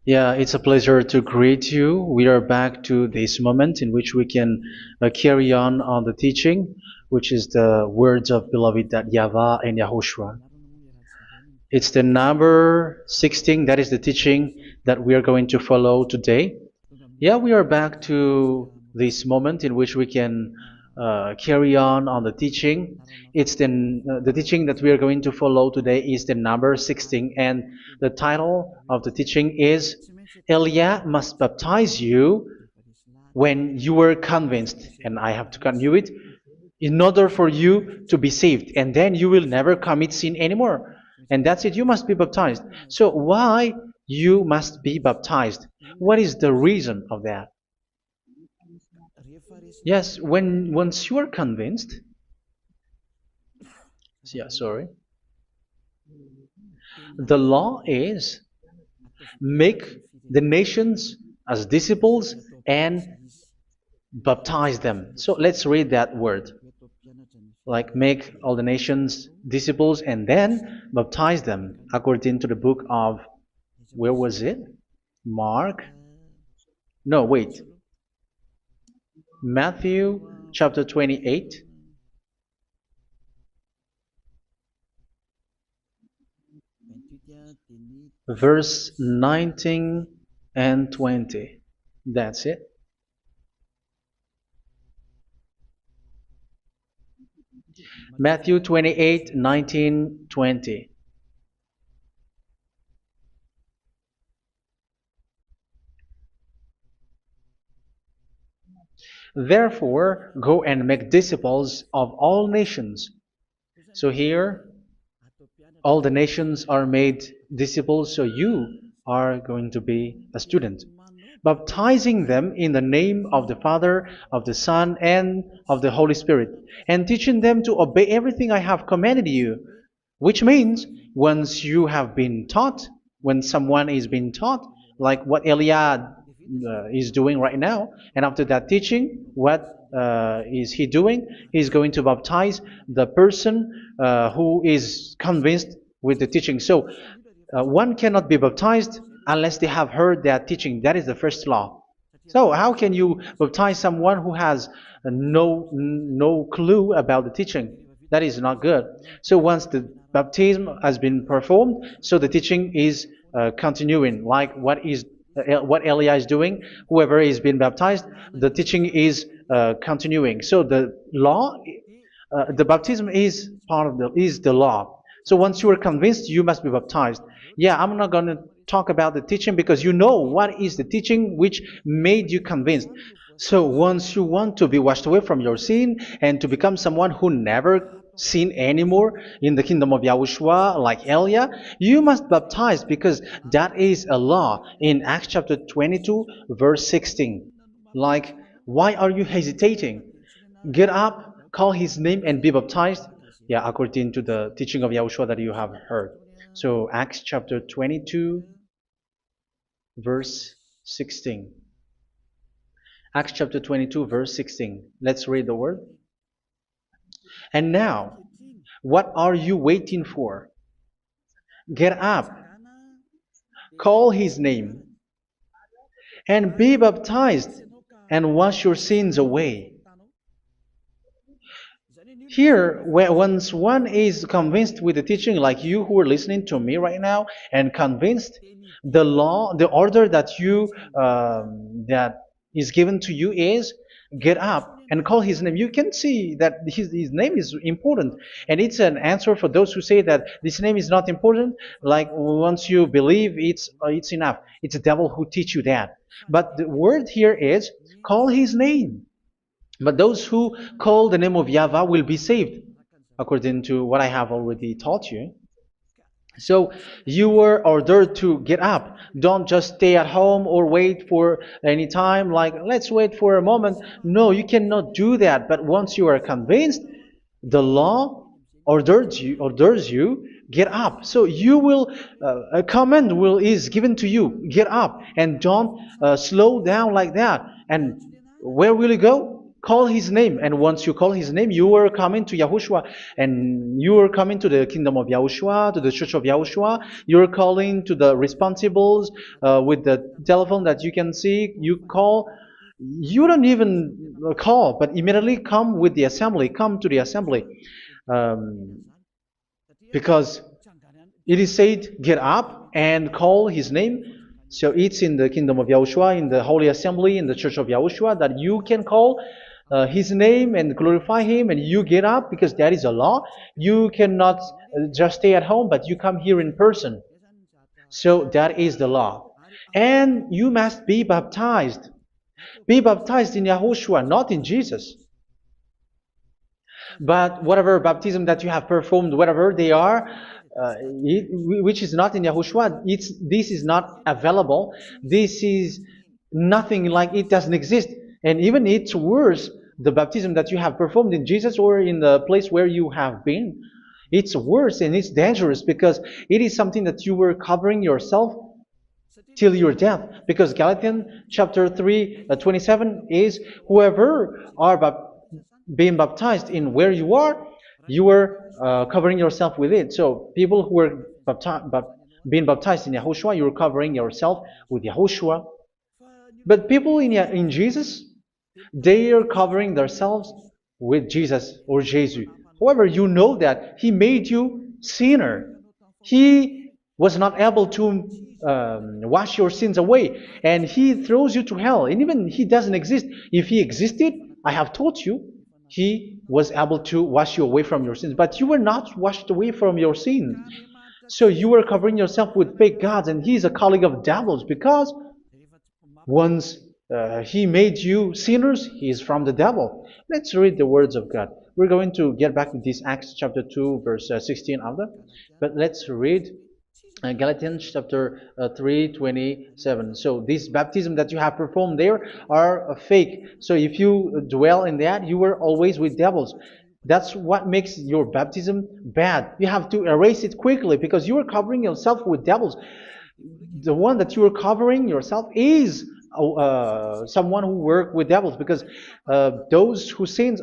Yeah, it's a pleasure to greet you. We are back to this moment in which we can carry on the teaching, which is the words of beloved that YAHVAH and YAHOSHUA. It's the number 16, that is the teaching that we are going to follow today. Yeah, we are back to this moment in which we can carry on the teaching. It's the teaching that we are going to follow today is the number 16, and the title of the teaching is Elia must baptize you when you were convinced, and I have to continue it, in order for you to be saved, and then you will never commit sin anymore. And that's it, you must be baptized. So why you must be baptized? What is the reason of that? Yes, when once you are convinced, yeah, sorry, the law is make the nations as disciples and baptize them. So let's read that word. Like make all the nations disciples and then baptize them according to the book of, where was it? Mark? No, wait. Matthew chapter 28. Verse 19 and 20. That's it. Matthew 28, 19, 20. Therefore, go and make disciples of all nations. So here, all the nations are made disciples, so you are going to be a student. Baptizing them in the name of the Father, of the Son, and of the Holy Spirit, and teaching them to obey everything I have commanded you. Which means, once you have been taught, when someone is being taught, like what Elia is doing right now, and after that teaching, what is he doing? He's going to baptize the person who is convinced with the teaching. So one cannot be baptized unless they have heard that teaching. That is the first law. So how can you baptize someone who has no clue about the teaching? That is not good. So once the baptism has been performed, so the teaching is continuing, like what Elia is doing. Whoever is being baptized, the teaching is continuing. So the law, the baptism is part of the law. So once you are convinced, you must be baptized. Yeah, I'm not going to talk about the teaching because you know what is the teaching which made you convinced. So once you want to be washed away from your sin and to become someone who never sin anymore in the kingdom of Yahushua, like Elia, you must baptize because that is a law in Acts chapter 22, verse 16. Like, why are you hesitating? Get up, call his name, and be baptized. Yeah, according to the teaching of Yahushua that you have heard. So Acts chapter 22, verse 16. Acts chapter 22, verse 16. Let's read the word. And now, what are you waiting for? Get up, call his name, and be baptized, and wash your sins away. Here, once one is convinced with the teaching, like you who are listening to me right now, and convinced, the law, the order that that is given to you is get up and call his name. You can see that his name is important, and it's an answer for those who say that this name is not important. Like once you believe, it's enough. It's the devil who teach you that. But the word here is call his name. But those who call the name of YAHVAH will be saved, according to what I have already taught you. So you were ordered to get up. Don't just stay at home or wait for any time, like let's wait for a moment. No, you cannot do that. But once you are convinced, the law orders you get up. So you will a command is given to you. Get up and don't slow down like that. And where will you go? call his name. And once you call his name, you are coming to Yahushua. And you are coming to the kingdom of Yahushua, to the church of Yahushua. You are calling to the responsibles with the telephone that you can see. You call. You don't even call, but immediately come with the assembly. Come to the assembly. Um, because it is said, get up and call his name. So it's in the kingdom of Yahushua, in the holy assembly, in the church of Yahushua, that you can call his name and glorify him, and you get up because that is a law. You cannot just stay at home, but you come here in person. So that is the law. And you must be baptized. Be baptized in Yahushua, not in Jesus. But whatever baptism that you have performed, whatever they are, which is not in Yahushua, this is not available. This is nothing, like it doesn't exist. And even it's worse, the baptism that you have performed in Jesus or in the place where you have been. It's worse and it's dangerous because it is something that you were covering yourself till your death. Because Galatians chapter 3, 27 is, whoever are being baptized in where you are covering yourself with it. So people who were being baptized in Yahushua, you're covering yourself with Yahushua. But people in Jesus, they are covering themselves with Jesus or Jesus. However, you know that he made you sinner. He was not able to wash your sins away, and he throws you to hell. And even he doesn't exist. If he existed, I have told you, he was able to wash you away from your sins. But you were not washed away from your sins. So you were covering yourself with fake gods, and he is a colleague of devils, because once he made you sinners, he is from the devil. Let's read the words of God. We're going to get back to this Acts chapter 2, verse 16 after. But let's read Galatians chapter 3:27. So this baptism that you have performed there are fake. So if you dwell in that, you were always with devils. That's what makes your baptism bad. You have to erase it quickly because you are covering yourself with devils. The one that you are covering yourself is someone who worked with devils, because those who sins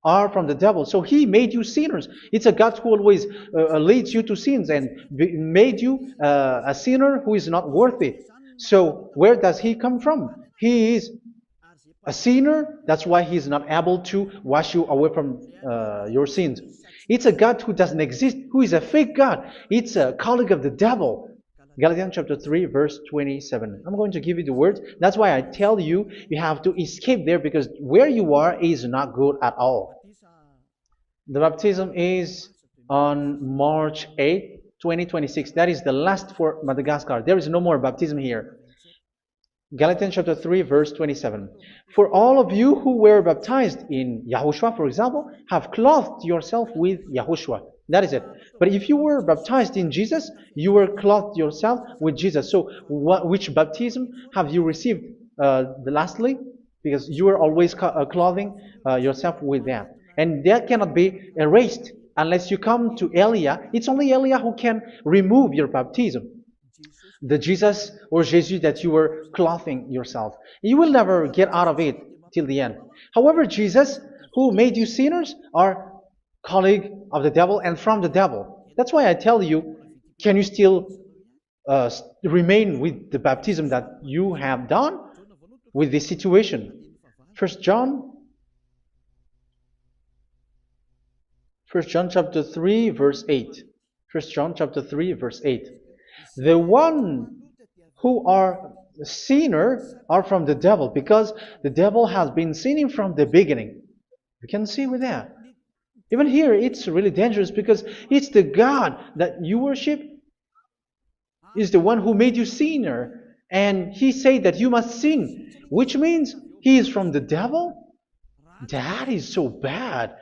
are from the devil. So he made you sinners. It's a God who always leads you to sins and made you a sinner who is not worthy. So where does he come from? He is a sinner. That's why he is not able to wash you away from your sins. It's a God who doesn't exist, who is a fake God. It's a colleague of the devil. Galatians chapter 3, verse 27. I'm going to give you the words. That's why I tell you, you have to escape there, because where you are is not good at all. The baptism is on March 8, 2026. That is the last for Madagascar. There is no more baptism here. Galatians chapter 3, verse 27. For all of you who were baptized in Yahushua, for example, have clothed yourself with Yahushua. That is it. But if you were baptized in Jesus, you were clothed yourself with Jesus. So which baptism have you received lastly? Because you are always clothing yourself with that. And that cannot be erased unless you come to Elia. It's only Elia who can remove your baptism. The Jesus or Jesus that you were clothing yourself. You will never get out of it till the end. However, Jesus, who made you sinners, are colleague of the devil and from the devil. That's why I tell you, can you still remain with the baptism that you have done with this situation? First John chapter 3, verse 8. First John chapter 3, verse 8. The one who are sinner are from the devil, because the devil has been sinning from the beginning. You can see with that. Even here, it's really dangerous, because it's the God that you worship is the one who made you sinner. And he said that you must sin, which means he is from the devil. That is so bad.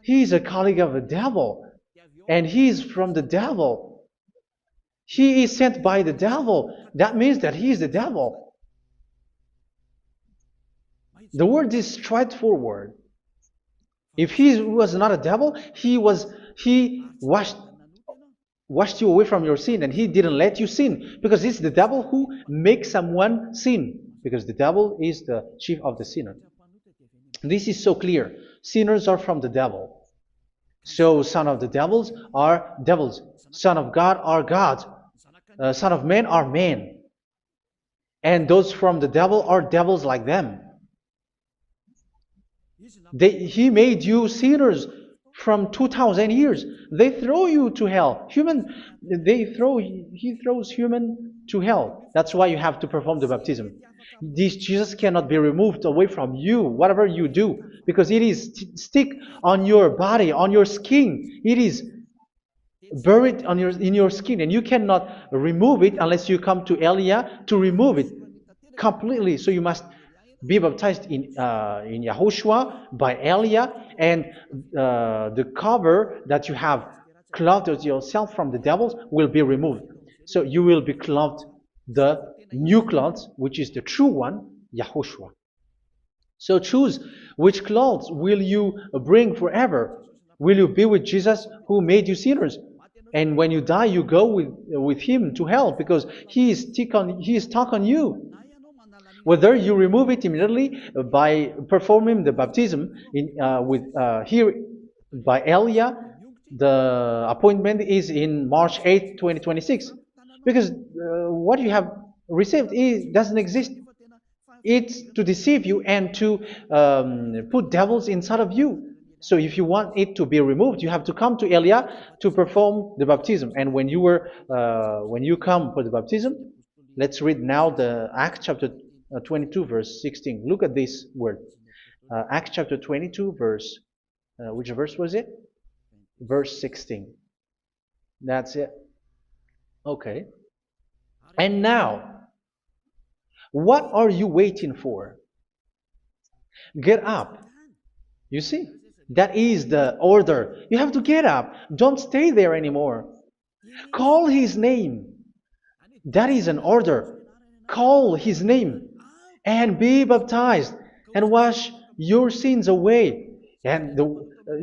He is a colleague of the devil, and he is from the devil. He is sent by the devil. That means that he is the devil. The word is straightforward. If he was not a devil, he washed you away from your sin, and he didn't let you sin, because it's the devil who makes someone sin, because the devil is the chief of the sinner. This is so clear. Sinners are from the devil. So son of the devils are devils. Son of God are gods. Son of men are men. And those from the devil are devils like them. He made you sinners from 2000 years. They throw you to hell. He throws human to hell. That's why you have to perform the baptism. This Jesus cannot be removed away from you, whatever you do, because it is stick on your body, on your skin. It is buried in your skin, and you cannot remove it unless you come to Elia to remove it completely. So you must be baptized in Yahushua by Elia, and the cover that you have clothed yourself from the devils will be removed. So you will be clothed the new clothes, which is the true one, Yahushua. So choose which clothes will you bring forever. Will you be with Jesus who made you sinners? And when you die, you go with him to hell because he is stuck on you. Whether you remove it immediately by performing the baptism here by Elia, the appointment is in March 8, 2026. Because what you have received doesn't exist. It's to deceive you and to put devils inside of you. So if you want it to be removed, you have to come to Elia to perform the baptism. And when you come for the baptism, let's read now the Acts chapter 22, verse 16. Look at this word. Acts chapter 22, verse, which verse was it? Verse 16. That's it. Okay. And now, what are you waiting for? Get up. You see, that is the order. You have to get up. Don't stay there anymore. Call his name. That is an order. Call his name and be baptized and wash your sins away. And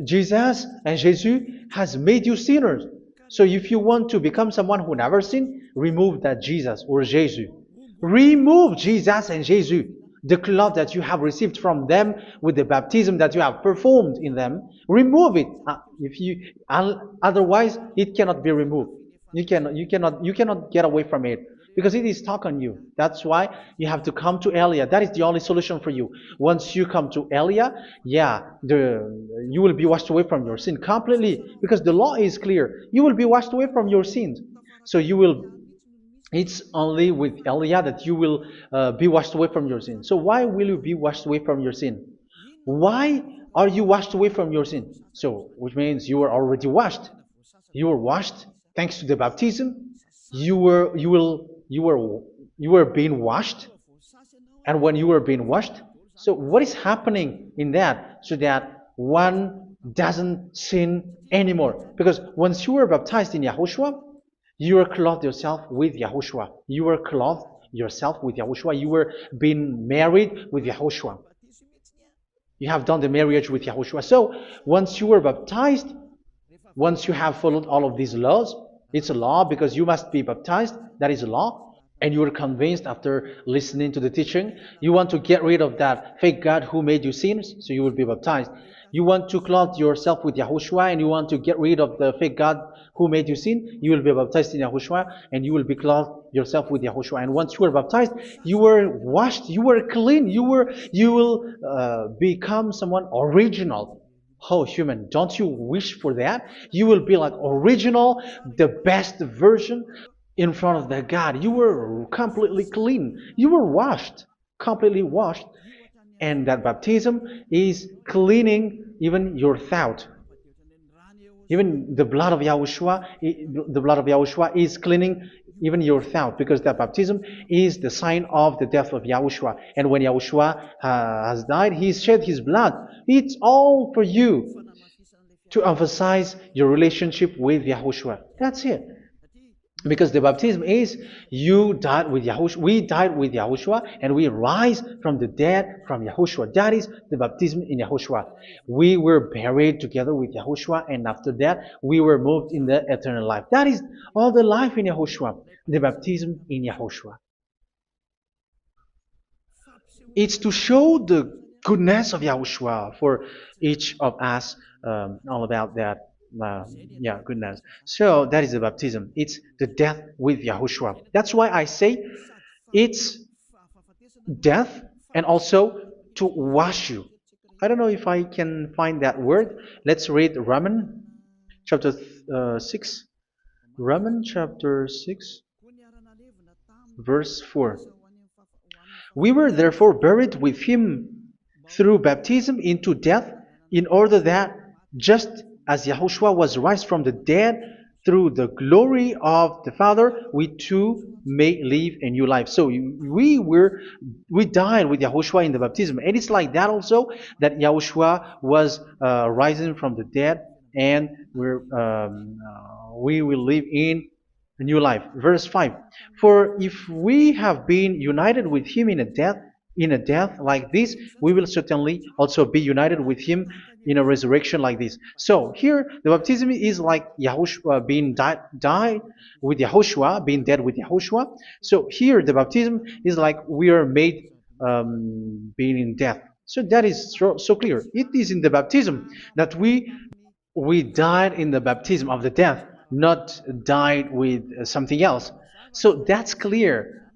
Jesus has made you sinners. So if you want to become someone who never sinned, remove that Jesus or Jesus. Remove Jesus and Jesus, the cloth that you have received from them with the baptism that you have performed in them. Remove it. Otherwise, it cannot be removed. You cannot get away from it because it is stuck on you. That's why you have to come to Elia. That is the only solution for you. Once you come to Elia, you will be washed away from your sin completely because the law is clear. You will be washed away from your sins. So it's only with Elia that you will be washed away from your sin. So why will you be washed away from your sin? Why are you washed away from your sin? So, which means you were already washed. You were washed thanks to the baptism. You were being washed, and when you were being washed, so what is happening in that? So that one doesn't sin anymore. Because once you were baptized in Yahushua, you were clothed yourself with Yahushua. You were clothed yourself with Yahushua. You were being married with Yahushua. You have done the marriage with Yahushua. So once you were baptized, once you have followed all of these laws, it's a law because you must be baptized. That is a law. And you are convinced after listening to the teaching, you want to get rid of that fake God who made you sinners, so you will be baptized. You want to clothe yourself with Yahushua and you want to get rid of the fake God who made you sin, you will be baptized in Yahushua and you will be clothed yourself with Yahushua. And once you are baptized, you were washed, you were clean, you will become someone original. Oh, human, don't you wish for that? You will be like original, the best version in front of the God. You were completely clean. You were washed, completely washed. And that baptism is cleaning even your thought. Even the blood of Yahushua is cleaning even your thought, because that baptism is the sign of the death of Yahushua. And when Yahushua has died, he shed his blood. It's all for you to emphasize your relationship with Yahushua. That's it. Because the baptism is you died with Yahushua, we died with Yahushua, and we rise from the dead from Yahushua. That is the baptism in Yahushua. We were buried together with Yahushua, and after that we were moved in the eternal life. That is all the life in Yahushua, the baptism in Yahushua. It's to show goodness of Yahushua for each of us, all about that. Uh, yeah, goodness. So that is the baptism. It's the death with Yahushua. That's why I say it's death and also to wash you. I don't know if I can find that word. Let's read Roman chapter 6. Roman chapter 6, verse 4. We were therefore buried with him through baptism into death, in order that, just as Yahushua was raised from the dead through the glory of the Father, we too may live a new life. So we died with Yahushua in the baptism, and it's like that also that Yahushua was rising from the dead, and we will live in a new life. Verse 5. For if we have been united with him in a death like this, we will certainly also be united with him in a resurrection like this. So here the baptism is like Yahushua being died with Yahushua, being dead with Yahushua. So here the baptism is like we are made being in death. So that is so clear. It is in the baptism that we died in the baptism of the death, not died with something else. So that's clear.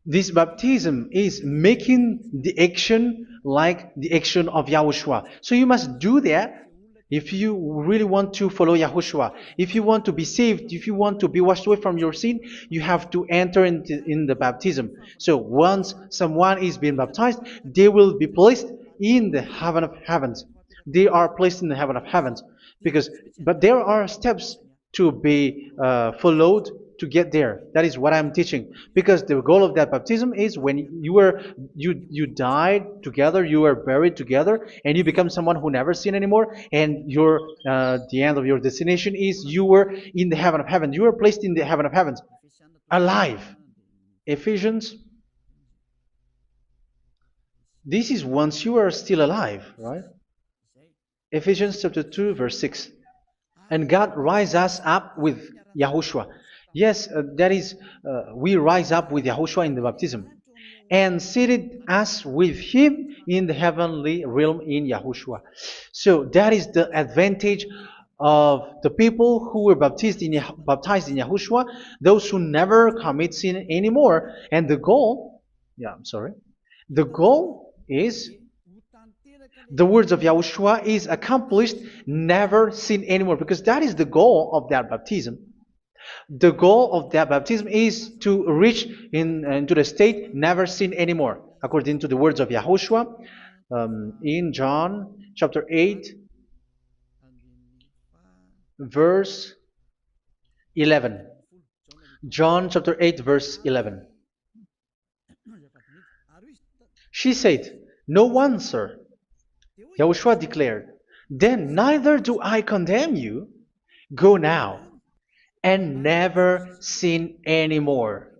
This baptism is making the action like the action of Yahushua. So you must do that if you really want to follow Yahushua. If you want to be saved, if you want to be washed away from your sin, you have to enter in the baptism. So once someone is being baptized, they will be placed in the heaven of heavens. They are placed in the heaven of heavens because, but there are steps to be followed to get there. That is what I'm teaching. Because the goal of that baptism is when you died together, you were buried together, and you become someone who never sin anymore. And your the end of your destination is you were in the heaven of heaven. You were placed in the heaven of heavens, alive. Ephesians. This is once you are still alive, right? Ephesians chapter 2, verse 6. And God rise us up with Yahushua. Yes, that is, we rise up with Yahushua in the baptism. And seated us with Him in the heavenly realm in Yahushua. So that is the advantage of the people who were baptized in Yahushua, those who never commit sin anymore. And the goal, yeah, I'm sorry, the goal is the words of Yahushua is accomplished, never sin anymore, because that is the goal of that baptism. The goal of that baptism is to reach into the state never sin anymore, according to the words of Yahushua in John chapter 8, verse 11. John chapter 8, verse 11. She said, "No one, sir." Yahushua declared, "Then neither do I condemn you. Go now and never sin anymore."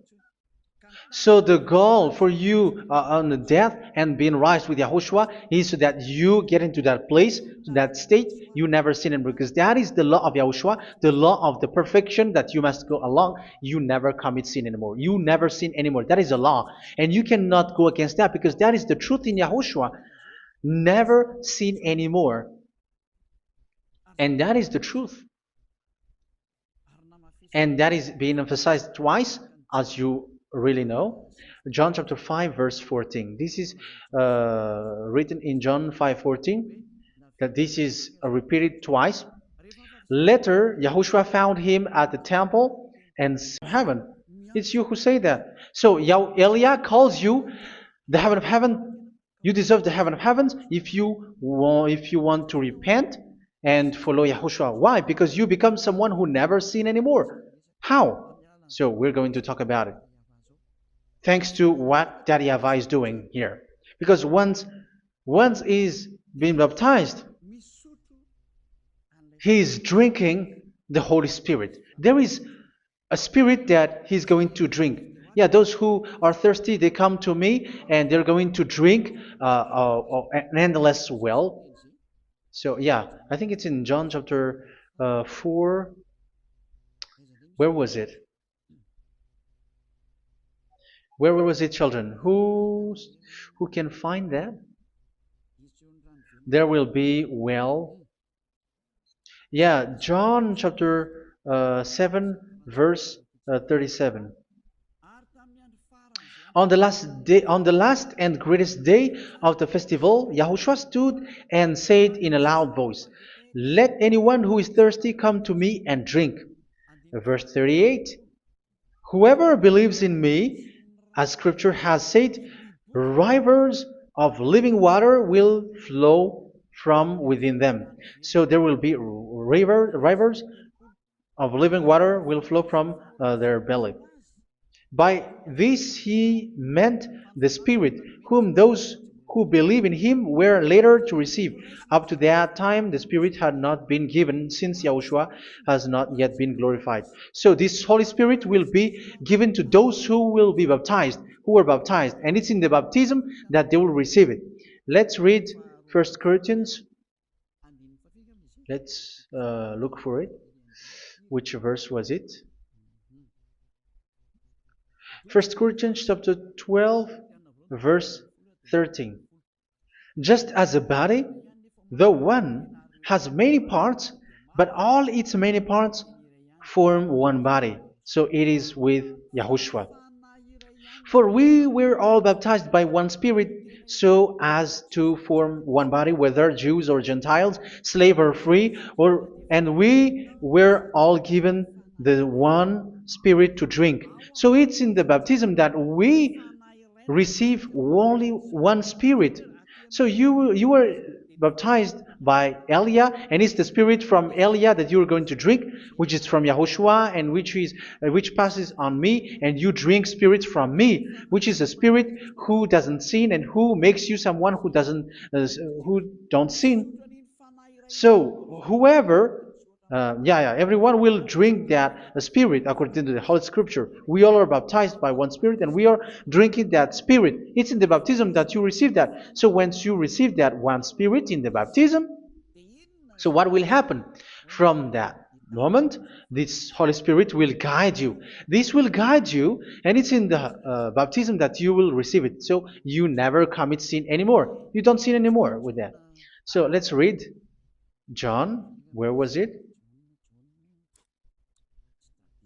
So the goal for you on the death and being raised with Yahushua is so that you get into that place, to that state, you never sin anymore. Because that is the law of Yahushua, the law of the perfection that you must go along. You never commit sin anymore. You never sin anymore. That is a law. And you cannot go against that because that is the truth in Yahushua. Never sin anymore. And that is the truth. And that is being emphasized twice, as you really know. John chapter 5, verse 14. This is written in John 5:14, that this is repeated twice. Later, Yahushua found him at the temple and said, "Heaven." It's you who say that. So Eliah calls you the heaven of heaven. You deserve the heaven of heavens if you want to repent and follow Yahushua. Why? Because you become someone who never sin anymore. How? So we're going to talk about it. Thanks to what Daddy YAHVAH is doing here. Because once he's been baptized, he's drinking the Holy Spirit. There is a spirit that he's going to drink. Yeah, those who are thirsty, they come to me and they're going to drink an endless well. So yeah, I think it's in John chapter 4. Where was it? Where was it, children? Who can find that? there will be, well, yeah, John chapter 7, verse 37. On the last and greatest day of the festival, Yahushua stood and said in a loud voice, "Let anyone who is thirsty come to me and drink." Verse 38, "Whoever believes in me, as scripture has said, rivers of living water will flow from within them." So there will be rivers of living water will flow from their belly. By this he meant the Spirit, whom those who believe in him were later to receive. Up to that time, the Spirit had not been given, since Yahushua has not yet been glorified. So this Holy Spirit will be given to those who will be baptized, who were baptized, and it's in the baptism that they will receive it. Let's read 1 Corinthians. Let's look for it. Which verse was it? 1 Corinthians chapter 12, verse 13. Just as a body, though one, has many parts, but all its many parts form one body. So it is with Yahushua. For we were all baptized by one Spirit, so as to form one body, whether Jews or Gentiles, slave or free, and we were all given the one Spirit to drink. So it's in the baptism that we receive only one Spirit. So you were baptized by Elia, and it's the Spirit from Elia that you are going to drink, which is from Yahushua, and which passes on me, and you drink Spirit from me, which is a Spirit who doesn't sin and who makes you someone who don't sin. So whoever everyone will drink that Spirit according to the Holy Scripture. We all are baptized by one Spirit, and we are drinking that Spirit. It's in the baptism that you receive that. So once you receive that one Spirit in the baptism, so what will happen? From that moment, this Holy Spirit will guide you. This will guide you, and it's in the baptism that you will receive it. So you never commit sin anymore. You don't sin anymore with that. So let's read John. Where was it?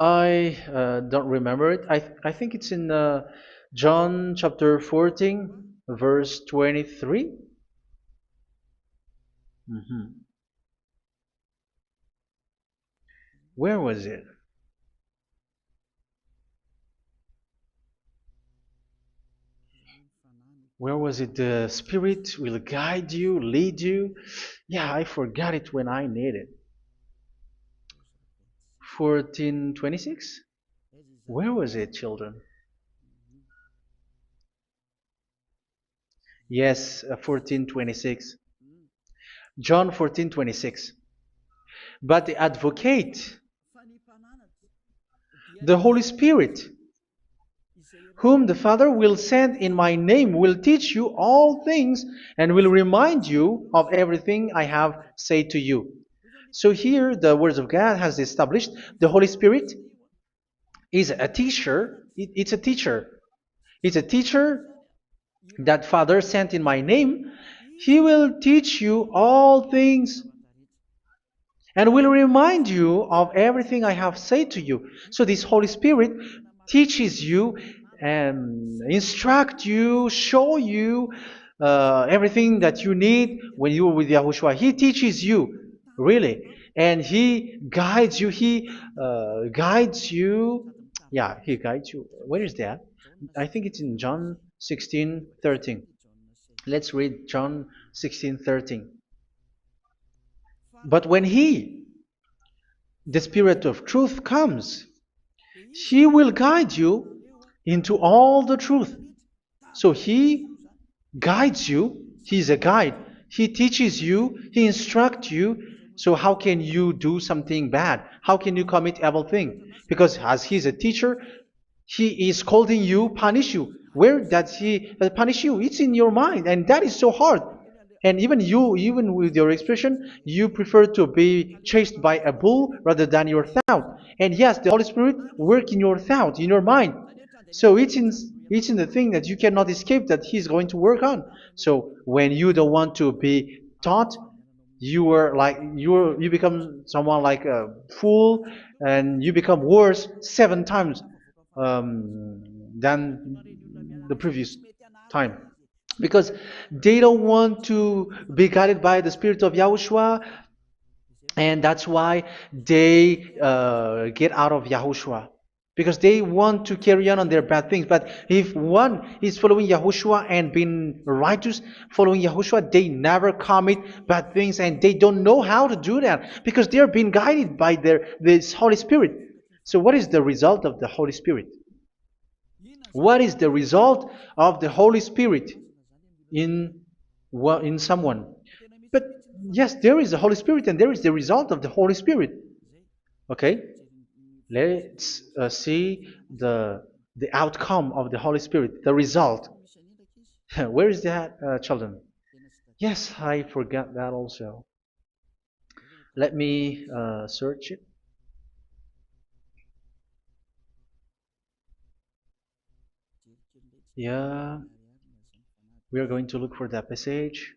I don't remember it. I think it's in John chapter 14, verse 23. Mhm. Where was it? Where was it? The Spirit will guide you, lead you. Yeah, I forgot it when I need it. 14:26? Where was it, children? Yes, 14:26. John 14:26. But the advocate, the Holy Spirit, whom the Father will send in my name, will teach you all things and will remind you of everything I have said to you. So here the words of God has established the Holy Spirit is a teacher. It's a teacher. It's a teacher that Father sent in my name. He will teach you all things and will remind you of everything I have said to you. So this Holy Spirit teaches you and instruct you, show you everything that you need when you are with Yahushua. He teaches you, really, and He guides you. He guides you. Yeah, He guides you. Where is that? I think it's in John 16:13. Let's read John 16:13. But when He, the Spirit of truth, comes, He will guide you into all the truth. So He guides you. He's a guide. He teaches you. He instructs you. So how can you do something bad? How can you commit evil thing? Because as He's a teacher, He is scolding you, punish you. Where does He punish you? It's in your mind, and that is so hard. And even you, even with your expression, you prefer to be chased by a bull rather than your thought. And yes, the Holy Spirit work in your thought, in your mind. So it's in the thing that you cannot escape that He's going to work on. So when you don't want to be taught, you become someone like a fool, and you become worse 7 times than the previous time, because they don't want to be guided by the spirit of Yahushua, and that's why they get out of Yahushua, because they want to carry on their bad things. But if one is following Yahushua and being righteous, following Yahushua, they never commit bad things, and they don't know how to do that because they are being guided by this Holy Spirit. So what is the result of the Holy Spirit? What is the result of the Holy Spirit in in someone? But yes, there is the Holy Spirit, and there is the result of the Holy Spirit. Okay, let's see the outcome of the Holy Spirit, the result. Where is that, children? Yes, I forgot that also. Let me search it. Yeah, we are going to look for that passage.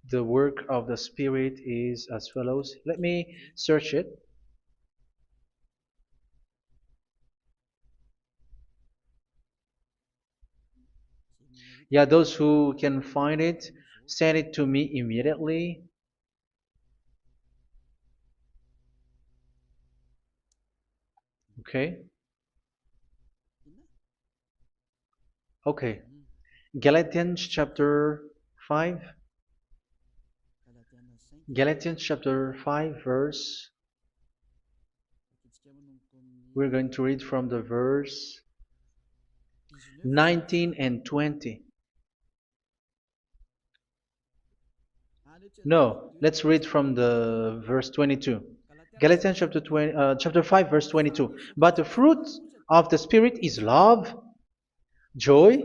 The work of the Spirit is as follows. Let me search it. Yeah, those who can find it, send it to me immediately. Okay. Okay. Galatians chapter 5. Galatians chapter 5, verse. We're going to read from the verse 19 and 20. No, let's read from the verse 22. Galatians chapter 5, verse 22. But the fruit of the Spirit is love, joy,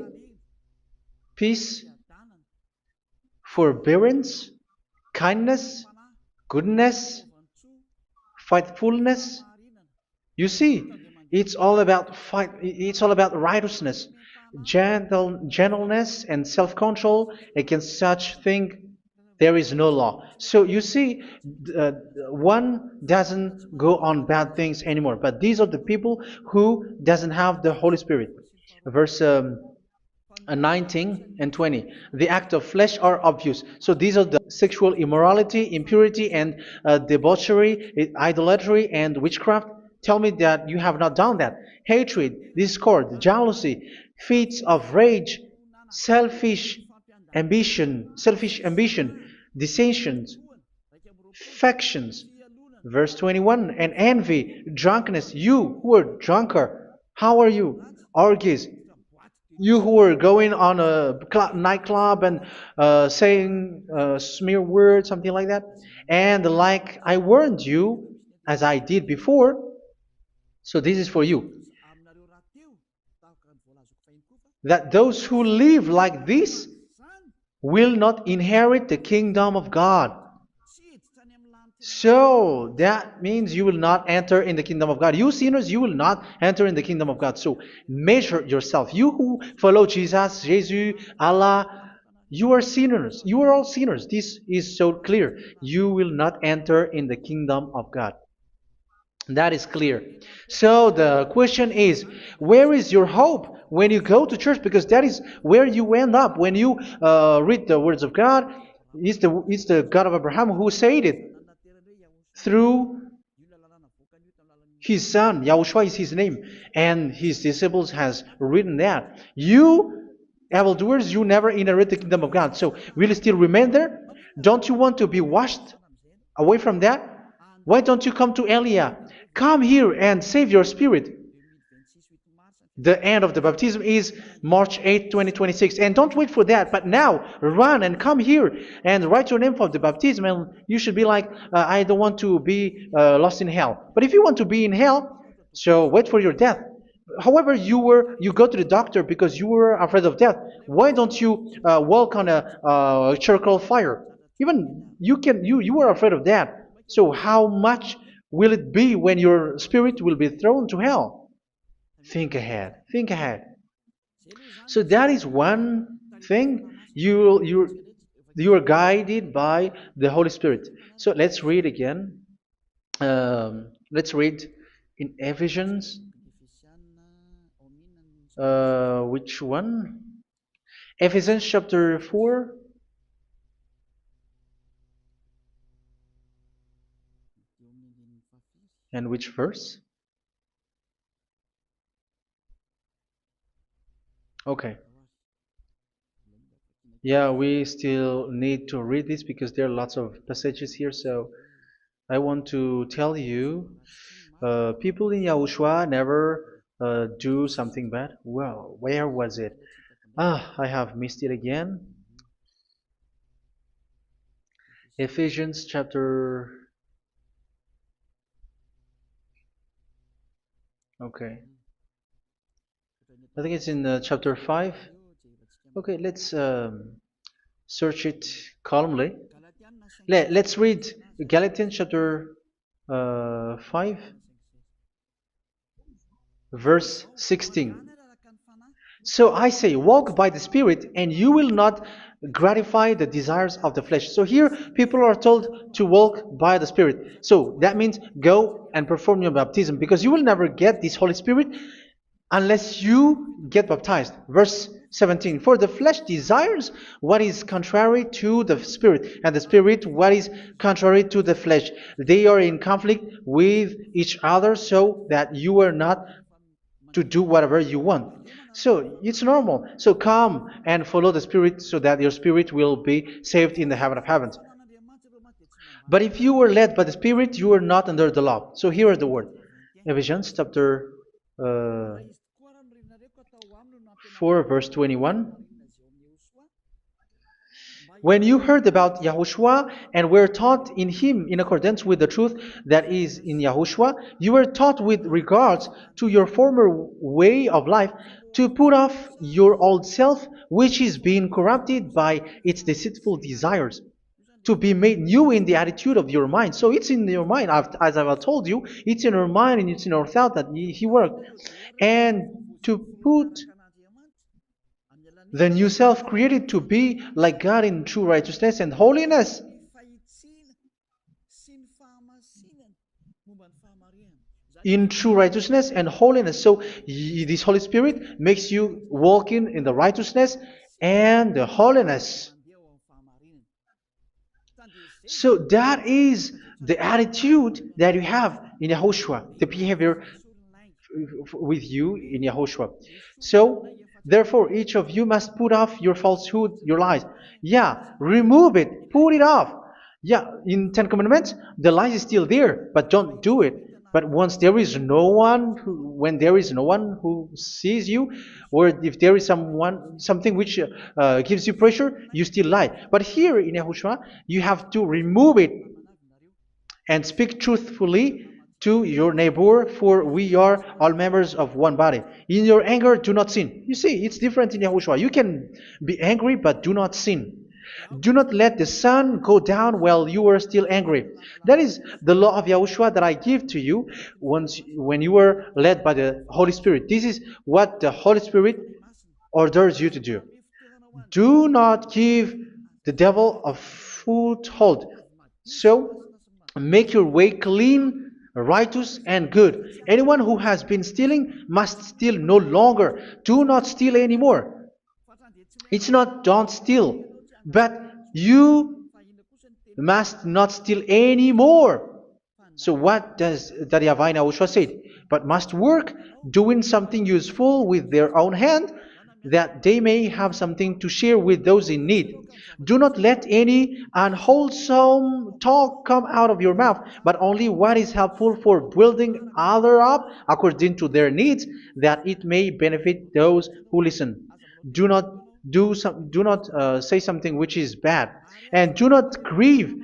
peace, forbearance, kindness, goodness, faithfulness. You see, it's all about righteousness, gentleness, and self-control. Against such thing there is no law. So you see, uh, one doesn't go on bad things anymore. But these are the people who doesn't have the Holy Spirit. Verse 19 and 20. The act of flesh are obvious. So these are the sexual immorality, impurity, and debauchery, idolatry, and witchcraft. Tell me that you have not done that. Hatred, discord, jealousy, fits of rage, selfish ambition, dissensions, factions. Verse 21, and envy, drunkenness. You who are drunkard, how are you? Orgies, you who are going on a nightclub and saying smear words, something like that. And like I warned you, as I did before, so this is for you, that those who live like this will not inherit the kingdom of God. So that means you will not enter in the kingdom of God. You sinners, you will not enter in the kingdom of God. So measure yourself. You who follow Jesus, Allah, you are sinners. You are all sinners. This is so clear. You will not enter in the kingdom of God. That is clear. So the question is, where is your hope when you go to church? Because that is where you end up when you read the words of God. It's the God of Abraham who said it through his son. Yahushua is his name, and his disciples has written that. You evildoers, you never inherit the kingdom of God. So will you still remain there? Don't you want to be washed away from that? Why don't you come to Elia? Come here and save your spirit. The end of the baptism is March 8th, 2026. And don't wait for that, but now run and come here and write your name for the baptism. And you should be like, I don't want to be lost in hell. But if you want to be in hell, so wait for your death. However, you go to the doctor because you were afraid of death. Why don't you walk on a charcoal fire? Even you were afraid of that. So how much will it be when your spirit will be thrown to hell? Think ahead. Think ahead. So that is one thing. You You are guided by the Holy Spirit. So let's read again. Let's read in Ephesians. Which one? Ephesians chapter 4. And which verse? Okay. Yeah, we still need to read this because there are lots of passages here. So I want to tell you, people in Yahushua never do something bad. Well, where was it? I have missed it again. Ephesians chapter. Okay. I think it's in chapter 5. Okay, let's search it calmly. Let's read Galatians chapter 5, verse 16. So I say, walk by the Spirit, and you will not gratify the desires of the flesh. So here, people are told to walk by the Spirit. So that means go and perform your baptism, because you will never get this Holy Spirit unless you get baptized. Verse 17. For the flesh desires what is contrary to the Spirit, and the Spirit what is contrary to the flesh. They are in conflict with each other, so that you are not to do whatever you want. So it's normal. So come and follow the Spirit so that your spirit will be saved in the heaven of heavens. But if you were led by the Spirit, you are not under the law. So here are the word. Ephesians chapter 4, verse 21. When you heard about Yahushua and were taught in him in accordance with the truth that is in Yahushua, you were taught with regards to your former way of life to put off your old self, which is being corrupted by its deceitful desires, to be made new in the attitude of your mind. So it's in your mind, as I've told you, it's in your mind and it's in your thought that he worked. And to put the new self created to be like God in true righteousness and holiness. In true righteousness and holiness. So this Holy Spirit makes you walking in the righteousness and the holiness. So that is the attitude that you have in Yahushua, the behavior with you in Yahushua. So therefore, each of you must put off your falsehood, your lies. Yeah, remove it, put it off. Yeah, in Ten Commandments, the lies is still there, but don't do it. But once there is no one, when there is no one who sees you, or if there is something which gives you pressure, you still lie. But here in Yahushua, you have to remove it and speak truthfully to your neighbor, for we are all members of one body. In your anger, do not sin. You see, it's different in Yahushua. You can be angry, but do not sin. Do not let the sun go down while you are still angry. That is the law of Yahushua that I give to you when you were led by the Holy Spirit. This is what the Holy Spirit orders you to do. Do not give the devil a foothold. So make your way clean, righteous, and good. Anyone who has been stealing must steal no longer. Do not steal anymore. It's not don't steal, but you must not steal anymore. So what does the YAHVAH YAHOSHUA say? But must work, doing something useful with their own hand, that they may have something to share with those in need. Do not let any unwholesome talk come out of your mouth, but only what is helpful for building others up according to their needs, that it may benefit those who listen. Do not say something which is bad, and do not grieve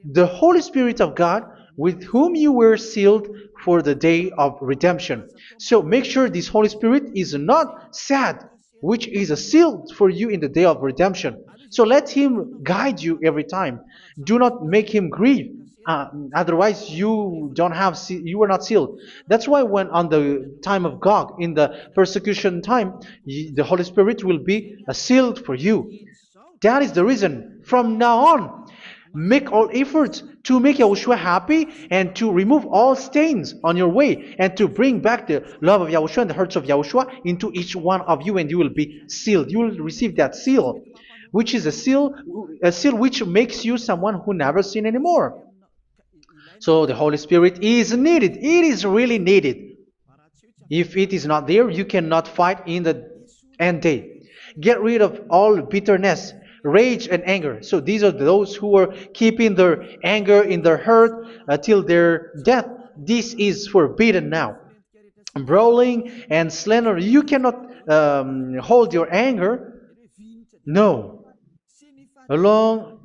the Holy Spirit of God, with whom you were sealed for the day of redemption. So make sure this Holy Spirit is not sad, which is a seal for you in the day of redemption. So let him guide you every time. Do not make him grieve. Otherwise, you are not sealed. That's why when on the time of Gog, in the persecution time, the Holy Spirit will be sealed for you. That is the reason. From now on, make all efforts to make Yahushua happy and to remove all stains on your way and to bring back the love of Yahushua and the hearts of Yahushua into each one of you, and you will be sealed. You will receive that seal, which is a seal which makes you someone who never sin anymore. So the Holy Spirit is needed. It is really needed. If it is not there, you cannot fight in the end day. Get rid of all bitterness, rage, and anger. So these are those who are keeping their anger in their heart until their death. This is forbidden now. Brawling and slander. You cannot hold your anger. No. Along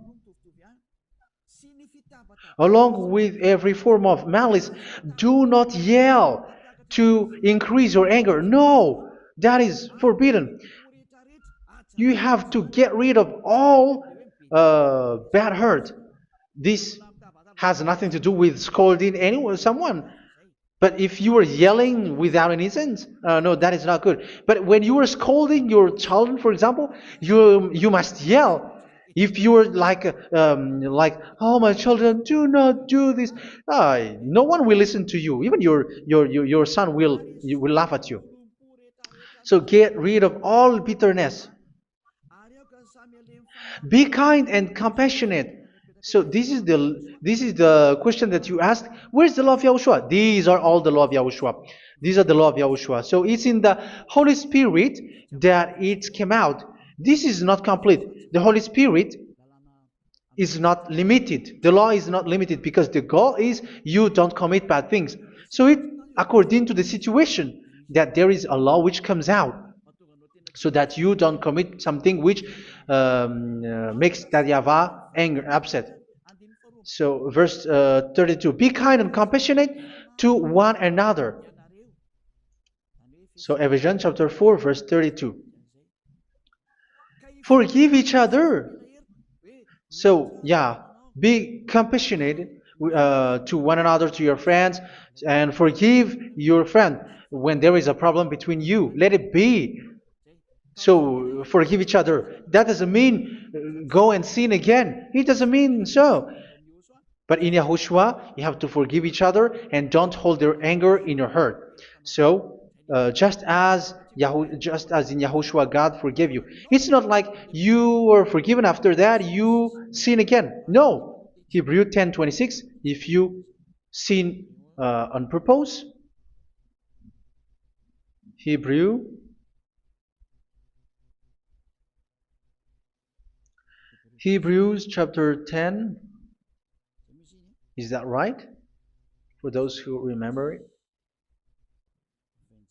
Along with every form of malice, do not yell to increase your anger. No, that is forbidden. You have to get rid of all bad hurt. This has nothing to do with scolding anyone, someone. But if you are yelling without any sense, no, that is not good. But when you are scolding your children, for example, you must yell. If you are like, oh my children, do not do this, no one will listen to you. Even your son will laugh at you. So get rid of all bitterness. Be kind and compassionate. So this is the question that you asked. Where's the law of Yahushua? These are all the law of Yahushua. These are the law of Yahushua. So it's in the Holy Spirit that it came out. This is not complete. The Holy Spirit is not limited. The law is not limited because the goal is you don't commit bad things. So it according to the situation that there is a law which comes out, so that you don't commit something which makes that YAHVAH angry, upset. So verse 32, be kind and compassionate to one another. So Ephesians chapter 4 verse 32. Forgive each other. So yeah, be compassionate to one another, to your friends, and forgive your friend when there is a problem between you. Let it be. So forgive each other. That doesn't mean go and sin again. It doesn't mean so. But in Yahushua, you have to forgive each other and don't hold their anger in your heart. So just as in Yahushua, God forgave you. It's not like you were forgiven after that you sin again. No. Hebrew 10:26. If you sin on purpose, Hebrews chapter 10. Is that right? For those who remember it?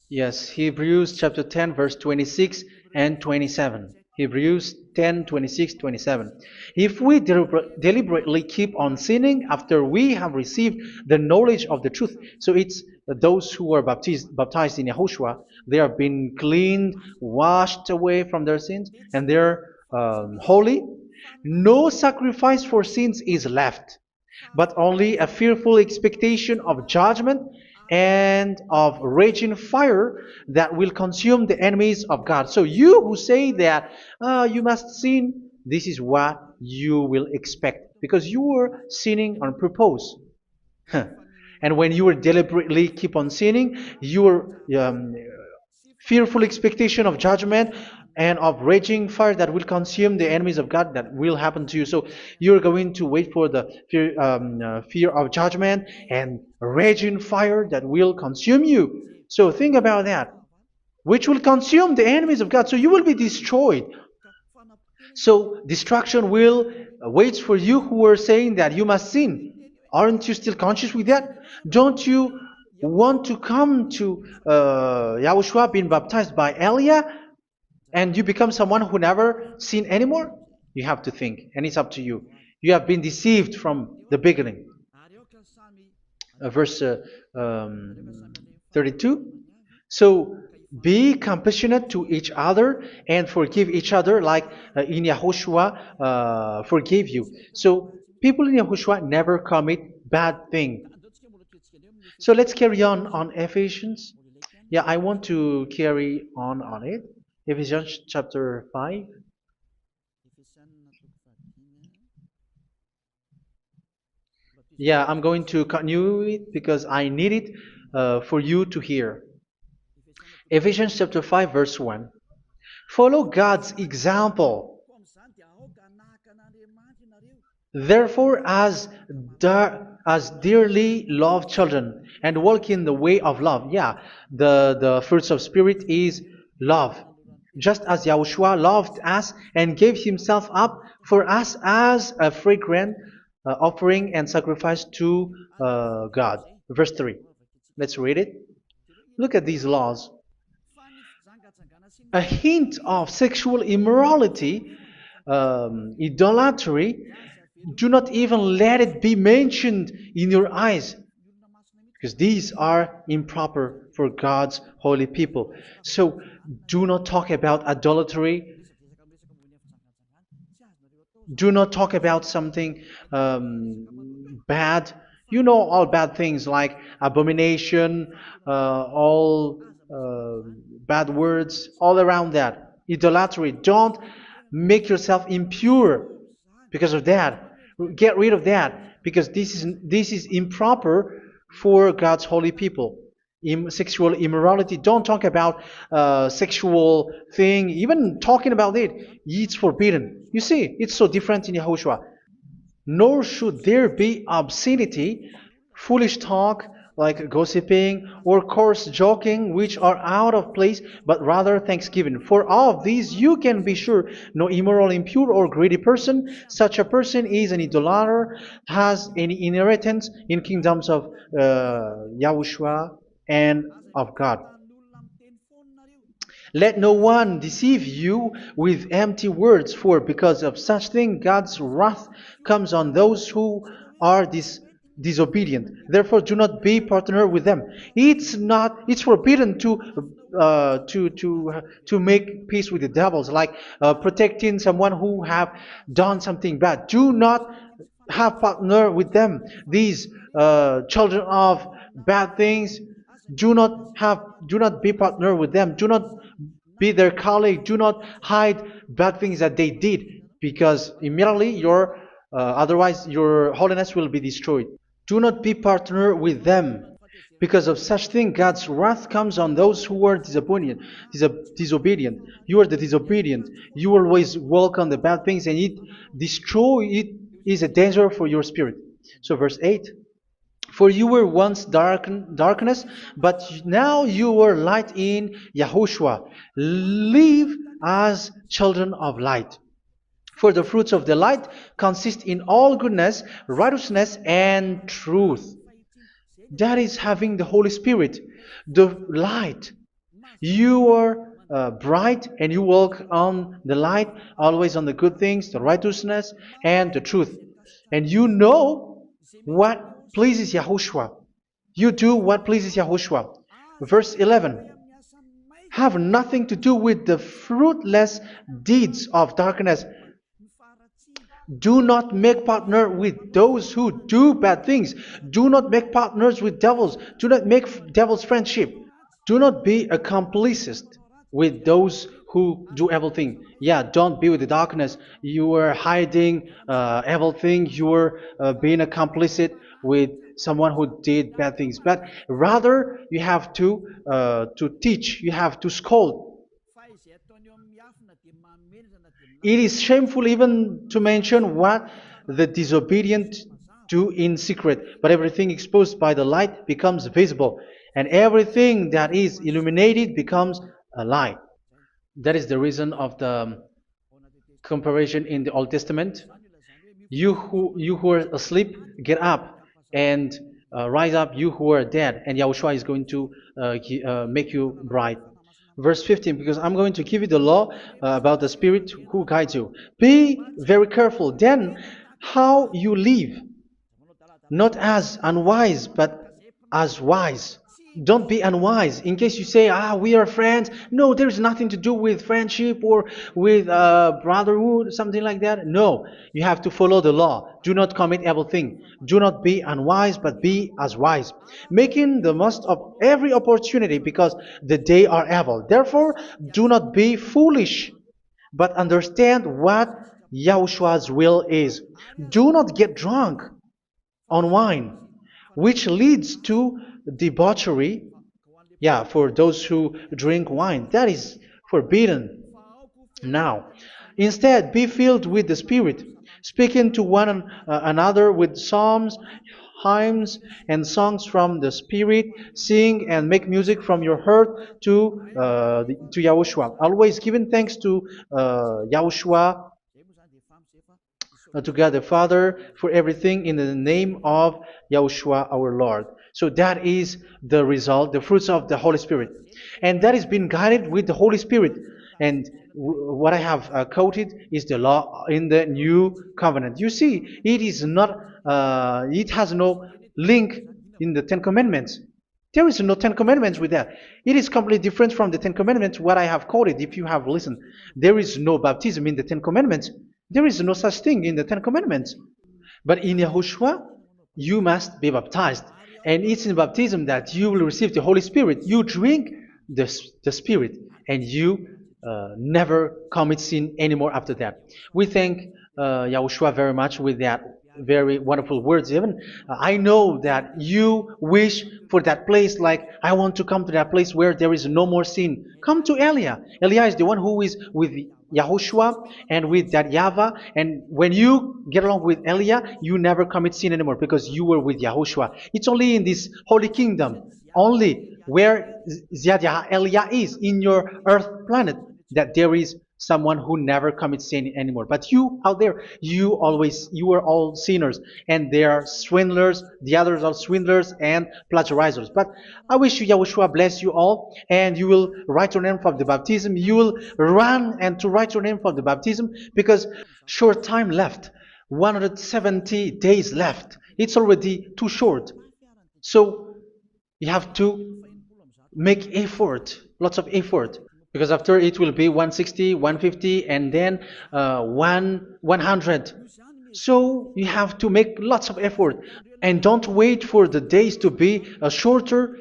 Yes, Hebrews chapter 10 verse 26 and 27. Hebrews 10, 26, 27. If we deliberately keep on sinning after we have received the knowledge of the truth, so it's those who are baptized in Yahushua, they have been cleaned, washed away from their sins, and they're holy. No sacrifice for sins is left, but only a fearful expectation of judgment and of raging fire that will consume the enemies of God. So you who say that you must sin, this is what you will expect, because you were sinning on purpose. And when you were deliberately keep on sinning, your fearful expectation of judgment and of raging fire that will consume the enemies of God, that will happen to you. So you're going to wait for the fear of judgment and raging fire that will consume you. So think about that, which will consume the enemies of God. So you will be destroyed. So destruction will wait for you who are saying that you must sin. Aren't you still conscious with that? Don't you want to come to Yahushua being baptized by Elia and you become someone who never sin anymore? You have to think, and it's up to you. You have been deceived from the beginning. Verse 32. So be compassionate to each other and forgive each other like in Yahushua forgave you. So people in Yahushua never commit bad thing. So let's carry on Ephesians. Yeah, I want to carry on it. Ephesians chapter 5. Yeah, I'm going to continue it because I need it for you to hear. Ephesians chapter 5, verse 1. Follow God's example. Therefore, as dearly loved children, and walk in the way of love. Yeah, the fruits of spirit is love. Just as Yahushua loved us and gave himself up for us as a fragrant offering and sacrifice to God. Verse 3. Let's read it. Look at these laws. A hint of sexual immorality, idolatry, do not even let it be mentioned in your eyes, because these are improper for God's holy people. So do not talk about idolatry. Do not talk about something bad. You know all bad things like abomination, all bad words, all around that. Idolatry. Don't make yourself impure because of that. Get rid of that because this is improper for God's holy people. Sexual immorality. Don't talk about sexual thing. Even talking about it, it's forbidden. You see, it's so different in Yahushua. Nor should there be obscenity, foolish talk like gossiping or coarse joking, which are out of place, but rather thanksgiving. For of these you can be sure: no immoral, impure, or greedy person, such a person is an idolater, has any inheritance in kingdoms of Yahushua and of God. Let no one deceive you with empty words, for because of such thing God's wrath comes on those who are disobedient. Therefore, do not be partner with them. It's forbidden to make peace with the devils, like protecting someone who have done something bad. Do not have partner with them. These children of bad things, do not be partner with them. Do not be their colleague. Do not hide bad things that they did, because immediately otherwise your holiness will be destroyed. Do not be partner with them. Because of such thing, God's wrath comes on those who are disobedient. You are the disobedient. You always walk on the bad things, and it is a danger for your spirit. So verse 8. For you were once darkness, but now you are light in Yahushua. Live as children of light. For the fruits of the light consist in all goodness, righteousness, and truth. That is having the Holy Spirit, the light. You are bright and you walk on the light, always on the good things, the righteousness, and the truth. And you know what pleases Yahushua. You do what pleases Yahushua. Verse 11. Have nothing to do with the fruitless deeds of darkness. Do not make partner with those who do bad things. Do not make partners with devils. Do not make devil's friendship. Do not be accomplices with those who do evil thing. Yeah, don't be with the darkness. You are hiding evil thing. You are being a complicit with someone who did bad things. But rather, you have to teach. You have to scold. It is shameful even to mention what the disobedient do in secret, but everything exposed by the light becomes visible, and everything that is illuminated becomes a light. That is the reason of the comparison in the Old Testament. You who are asleep, get up and rise up, you who are dead, and Yahushua is going to make you bright. Verse 15, because I'm going to give you the law about the Spirit who guides you. Be very careful then how you live, not as unwise, but as wise. Don't be unwise. In case you say, we are friends. No, there's nothing to do with friendship or with brotherhood, something like that. No, you have to follow the law. Do not commit evil thing. Do not be unwise, but be as wise, making the most of every opportunity, because the day are evil. Therefore, do not be foolish, but understand what Yahushua's will is. Do not get drunk on wine, which leads to debauchery. Yeah, for those who drink wine, that is forbidden now. Instead, be filled with the Spirit, speaking to one another with psalms, hymns, and songs from the Spirit. Sing and make music from your heart to Yahushua. Always giving thanks to Yahushua, to God the Father for everything in the name of Yahushua our Lord. So that is the result, the fruits of the Holy Spirit. And that is being guided with the Holy Spirit. And what I have quoted is the law in the new covenant. You see, it is not, it has no link in the Ten Commandments. There is no Ten Commandments with that. It is completely different from the Ten Commandments, what I have quoted, if you have listened. There is no baptism in the Ten Commandments. There is no such thing in the Ten Commandments. But in Yahushua, you must be baptized. And it's in baptism that you will receive the Holy Spirit. You drink the Spirit, and you never commit sin anymore after that. We thank Yahushua very much with that very wonderful words. Even I know that you wish for that place, like I want to come to that place where there is no more sin. Come to Elia. Elia is the one who is with Yahushua and with that YAHVAH. And when you get along with Elia, you never commit sin anymore because you were with Yahushua. It's only in this holy kingdom, only where Ziad Elia is, in your earth planet, that there is someone who never commits sin anymore. But you out there, you are all sinners, and they are swindlers. The others are swindlers and plagiarizers. But I wish you, Yahushua, bless you all, and you will write your name for the baptism. You will run and to write your name for the baptism, because short time left, 170 days left. It's already too short. So you have to make effort, lots of effort, because after it will be 160, 150, and then 100. So you have to make lots of effort, and don't wait for the days to be shorter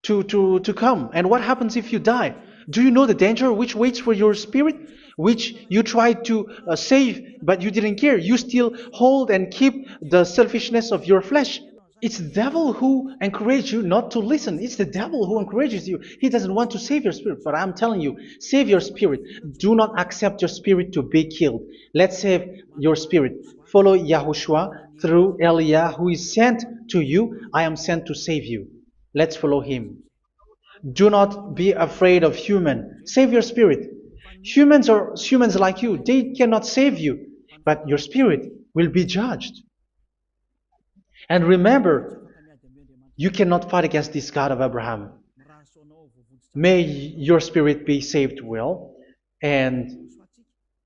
to come. And what happens if you die? Do you know the danger which waits for your spirit, which you tried to save, but you didn't care? You still hold and keep the selfishness of your flesh. It's the devil who encourages you not to listen. It's the devil who encourages you. He doesn't want to save your spirit. But I'm telling you, save your spirit. Do not accept your spirit to be killed. Let's save your spirit. Follow Yahushua through Elia, who is sent to you. I am sent to save you. Let's follow him. Do not be afraid of human. Save your spirit. Humans are humans like you. They cannot save you. But your spirit will be judged. And remember, you cannot fight against this God of Abraham. May your spirit be saved well and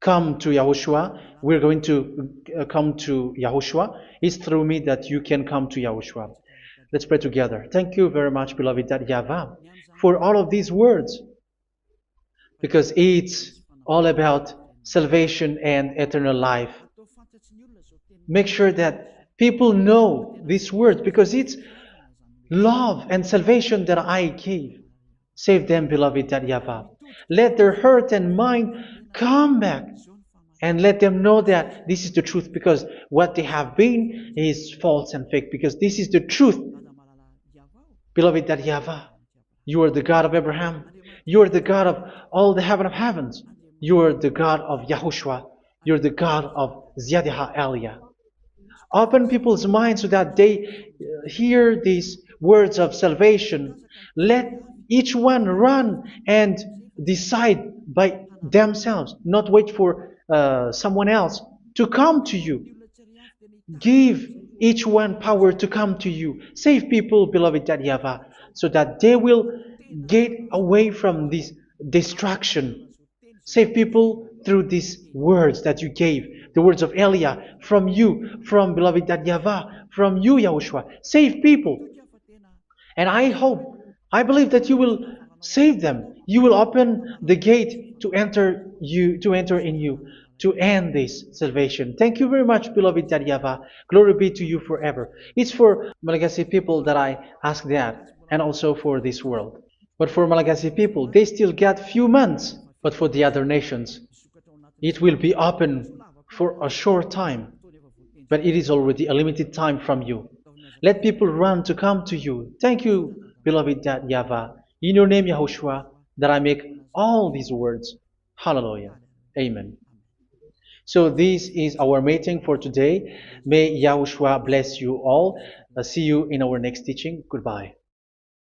come to Yahushua. We're going to come to Yahushua. It's through me that you can come to Yahushua. Let's pray together. Thank you very much, beloved YAHVAH, for all of these words, because it's all about salvation and eternal life. Make sure that people know these words, because it's love and salvation that I gave. Save them, beloved YAHVAH. Let their heart and mind come back, and let them know that this is the truth, because what they have been is false and fake, because this is the truth. Beloved YAHVAH, you are the God of Abraham. You are the God of all the heaven of heavens. You are the God of Yahushua. You are the God of Ziad Elia. Open people's minds so that they hear these words of salvation. Let each one run and decide by themselves, not wait for someone else to come to you. Give each one power to come to you. Save people, beloved YAHVAH, so that they will get away from this distraction. Save people through these words that you gave, the words of Elia, from you, from beloved YAHVAH, from you, Yahushua. Save people. And I believe that you will save them. You will open the gate to enter in you, to end this salvation. Thank you very much, beloved YAHVAH. Glory be to you forever. It's for Malagasy people that I ask that, and also for this world. But for Malagasy people, they still get few months. But for the other nations, it will be open for a short time. but it is already a limited time from you. Let people run to come to you. Thank you, beloved Dad Yahweh. In your name, Yahushua, that I make all these words. Hallelujah. Amen. So this is our meeting for today. May Yahushua bless you all. See you in our next teaching. Goodbye.